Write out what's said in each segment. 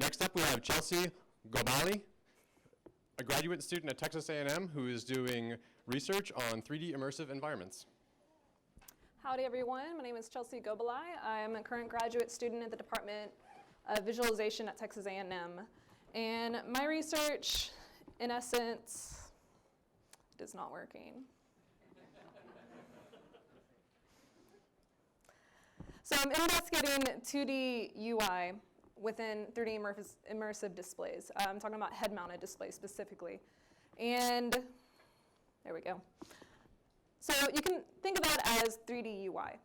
Next up, we have Chelsey Gobeli, a graduate student at Texas A&M who is doing research on 3D immersive environments. Howdy, everyone. My name is Chelsey Gobeli. I'm a current graduate student at the Department of Visualization at Texas A&M. And my research, in essence, is not working. So I'm investigating 2D UI within 3D immersive displays. I'm talking about head-mounted displays specifically. And there we go. So you can think of that as 3D UI.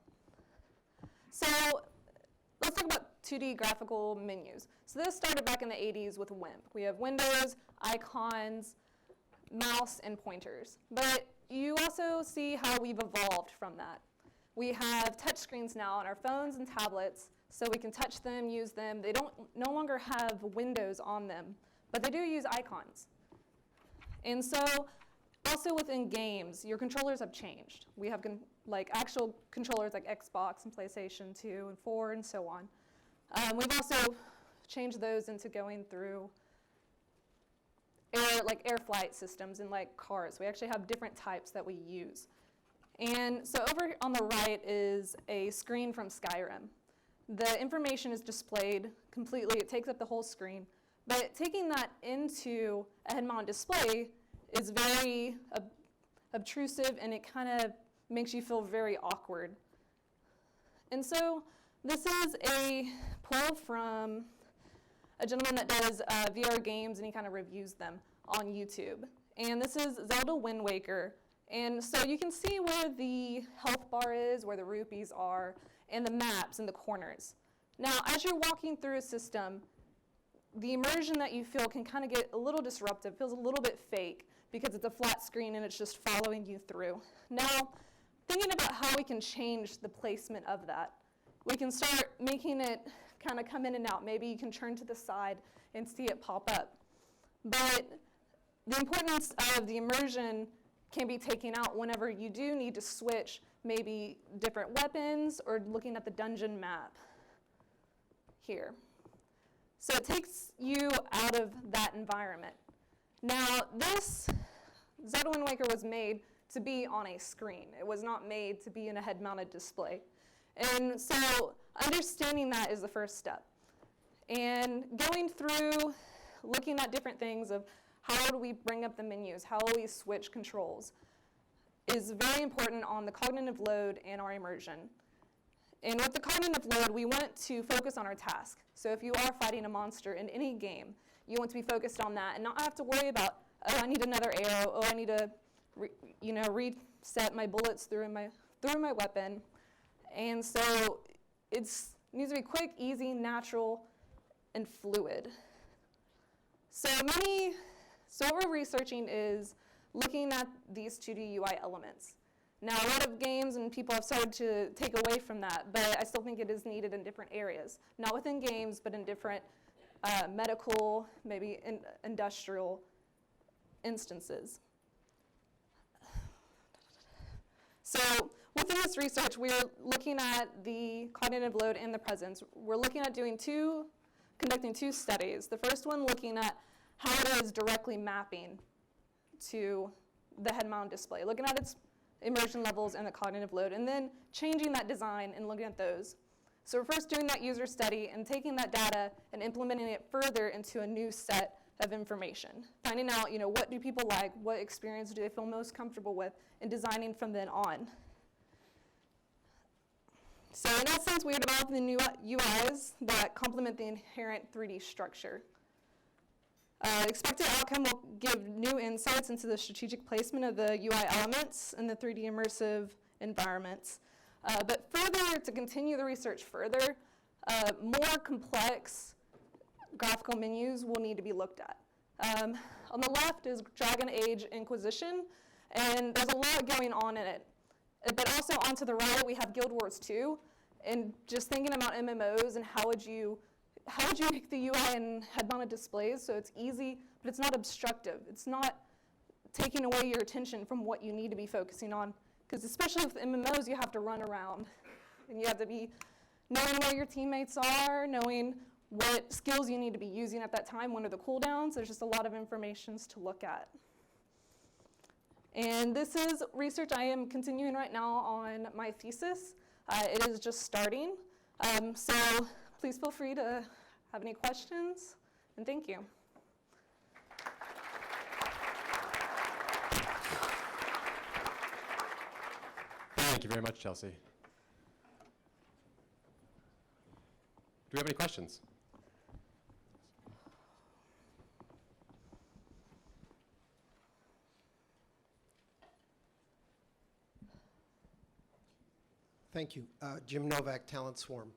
So let's talk about 2D graphical menus. So this started back in the 80s with WIMP. We have windows, icons, mouse, and pointers. But you also see how we've evolved from that. We have touch screens now on our phones and tablets, so we can touch them, use them. They don't no longer have windows on them, but they do use icons. And so also within games, your controllers have changed. We have like actual controllers like Xbox and PlayStation 2 and 4 and so on. We've also changed those into going through air flight systems and like cars. We actually have different types that we use. And so over on the right is a screen from Skyrim. The information is displayed completely. It takes up the whole screen. But taking that into a head-mounted display is very obtrusive, and it kind of makes you feel very awkward. And so this is a pull from a gentleman that does VR games, and he kind of reviews them on YouTube. And this is Zelda Wind Waker. And so you can see where the health bar is, where the rupees are, and the maps in the corners. Now, as you're walking through a system, the immersion that you feel can kind of get a little disruptive, feels a little bit fake, because it's a flat screen and it's just following you through. Now, thinking about how we can change the placement of that, we can start making it kind of come in and out. Maybe you can turn to the side and see it pop up. But the importance of the immersion can be taken out whenever you do need to switch maybe different weapons or looking at the dungeon map here. So it takes you out of that environment. Now, this Zelda Wind Waker was made to be on a screen. It was not made to be in a head-mounted display. And so understanding that is the first step. And going through, looking at different things of how do we bring up the menus, how do we switch controls, is very important on the cognitive load and our immersion. And with the cognitive load, we want to focus on our task. So if you are fighting a monster in any game, you want to be focused on that and not have to worry about, oh, I need another arrow, oh, I need to reset my bullets through my weapon. And so it needs to be quick, easy, natural, and fluid. So what we're researching is looking at these 2D UI elements. Now, a lot of games and people have started to take away from that, but I still think it is needed in different areas. Not within games, but in different medical, maybe industrial instances. So within this research, we're looking at the cognitive load and the presence. We're looking at conducting two studies. The first one looking at how it is directly mapping to the head-mounted display, looking at its immersion levels and the cognitive load, and then changing that design and looking at those. So we're first doing that user study and taking that data and implementing it further into a new set of information, finding out, what do people like, what experience do they feel most comfortable with, and designing from then on. So in essence, we are developing the new UIs that complement the inherent 3D structure. Expected outcome will give new insights into the strategic placement of the UI elements in the 3D immersive environments. But further, to continue the research further, more complex graphical menus will need to be looked at. On the left is Dragon Age Inquisition, and there's a lot going on in it. But also onto the right, we have Guild Wars 2, and just thinking about MMOs and how would you make the UI in head-mounted displays so it's easy, but it's not obstructive. It's not taking away your attention from what you need to be focusing on. Because especially with MMOs, you have to run around. And you have to be knowing where your teammates are, knowing what skills you need to be using at that time, when are the cooldowns. There's just a lot of information to look at. And this is research I am continuing right now on my thesis. It is just starting. So please feel free to have any questions, and thank you. Thank you very much, Chelsey. Do we have any questions? Thank you. Jim Novak, Talent Swarm.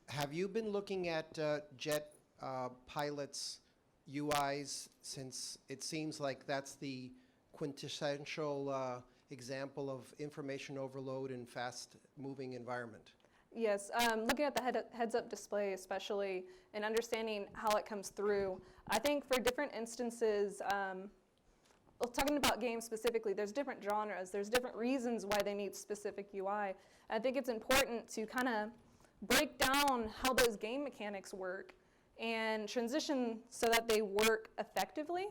Have you been looking at jet pilots' UIs, since it seems like that's the quintessential example of information overload in fast-moving environment? Yes, looking at the heads-up display especially, and understanding how it comes through. I think for different instances, talking about games specifically, there's different genres, there's different reasons why they need specific UI. I think it's important to kind of break down how those game mechanics work and transition so that they work effectively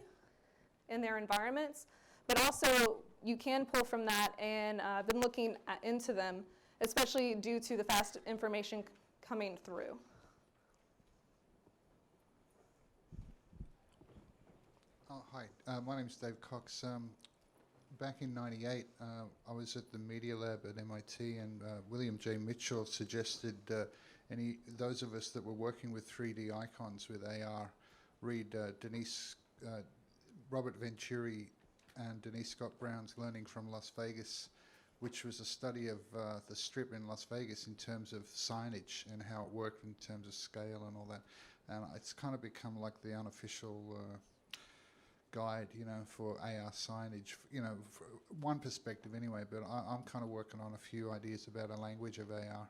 in their environments. But also, you can pull from that, and I've been looking into them, especially due to the fast information coming through. Oh, hi, my name's Dave Cox. Back in '98, I was at the Media Lab at MIT, and William J. Mitchell suggested those of us that were working with 3D icons with AR read Robert Venturi and Denise Scott Brown's Learning from Las Vegas, which was a study of the Strip in Las Vegas in terms of signage and how it worked in terms of scale and all that. And it's kind of become like the unofficial guide, for AR signage, for one perspective anyway, but I'm kind of working on a few ideas about a language of AR.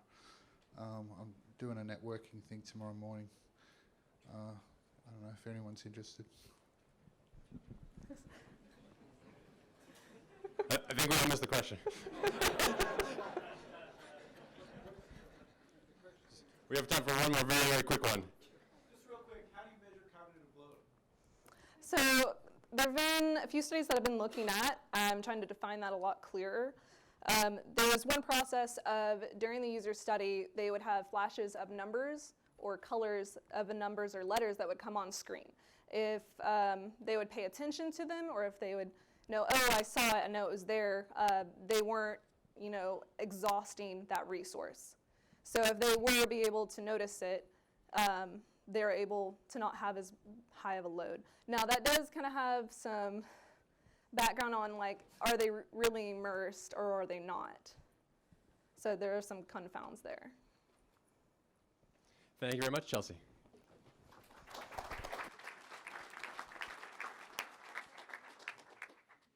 I'm doing a networking thing tomorrow morning. I don't know if anyone's interested. I think we all missed the question. We have time for one more very, very quick one. Just real quick, how do you measure cognitive load? So there have been a few studies that I've been looking at. I'm trying to define that a lot clearer. There was one process of, during the user study, they would have flashes of numbers or colors of the numbers or letters that would come on screen. If they would pay attention to them, or if they would know, oh, I saw it, I know it was there, they weren't, exhausting that resource. So if they were to be able to notice it, they're able to not have as high of a load. Now that does kind of have some background on, like, are they really immersed or are they not? So there are some confounds there. Thank you very much, Chelsey.